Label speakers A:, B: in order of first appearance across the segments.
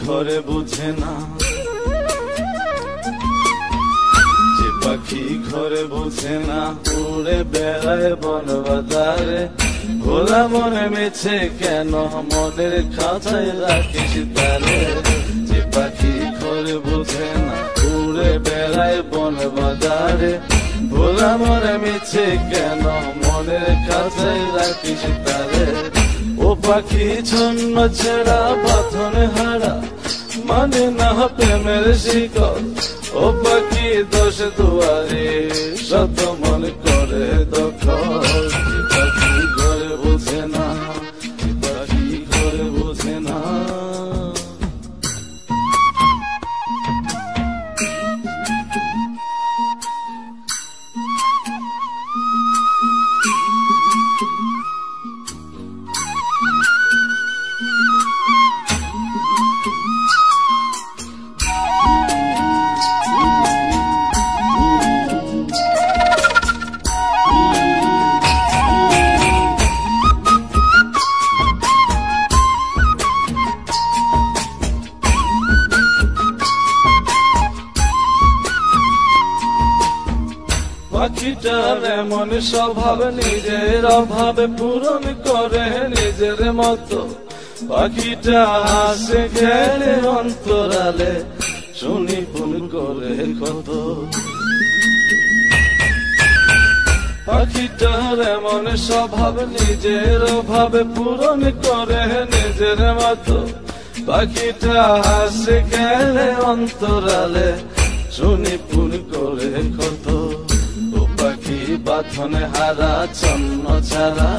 A: ঘরে বুঝে না, যে পাখি ঘরে বুঝে না, উড়ে বেড়ায় বন বাজারে। ভোলা মনে মেছে কেন মনের খাঁচায় রাখিস তারে। যে পাখি ঘরে বুঝে না, উড়ে বেড়ায় বন বাজারে। ভোলা মনে মেছে কেন মনের খাঁচায় রাখিস তারে। ও পাখি ছন্ন ছেড়া বাঁধনে হারা, মানে না প্রেমের শিকল। ও পাখি দোষ দুয়ারে, শত মনে করে দখল। পাখি ঘরে বুঝে না, পাখি ঘরে বুঝে না। পাখিটার এমন স্বভাব, নিজের অভাবে পূরণ করে নিজের মতো। পাখিটা হাসে খেলে অন্তরালে, শুনি ফুল করে কত। পাখিটার এমন স্বভাব, নিজের অভাবে পূরণ করে নিজের মতো। পাখিটা হাসে খেলে অন্তরালে, শুনি ফুল করে কত। পাখি বাঁধনে হারা, ছন্ন ছাড়া,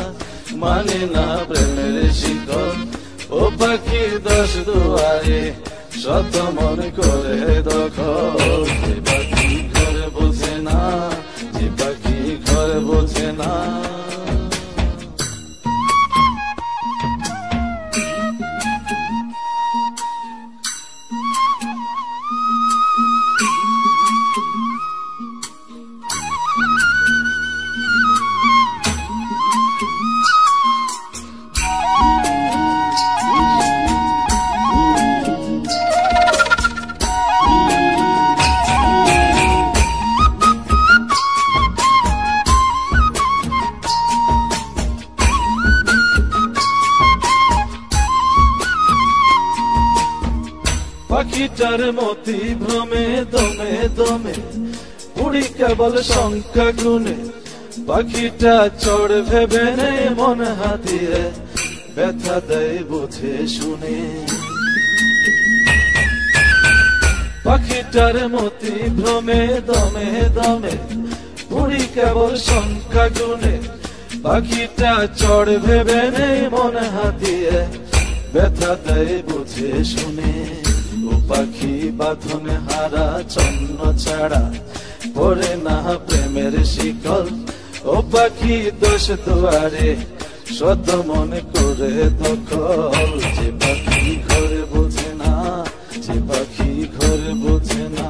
A: মানে না প্রেমের শিকল। ও পাখি দোষ দুয়ারে, শত মনে করে দখল। যে পাখি ঘরে বোঝে না, যে পাখি ঘরে বোঝে না। পাখিটার মতি ভ্রমে দমে দমে, উড়ি কেবল সংখ্যা গুনে। পাখিটা চড় ভেবে নেই মন হাতিয়ে, ব্যথা দেয় বুঝে শুনে। পাখিটার মতি ভ্রমে দমে দমে, উড়ি কেবল সংখ্যা গুনে। পাখিটা চড় ভেবে নেই মন হাতিয়ে, ব্যথা দেয় বুঝে শুনে। ও পাখি বাঁধনে হারা, ছন্ন ছাড়া, পড়ে না প্রেমের শিকল। ও পাখি দোষ দুয়ারে, শত মনে করে দখল। যে পাখি ঘরে বোঝে না, যে পাখি ঘরে বোঝে না।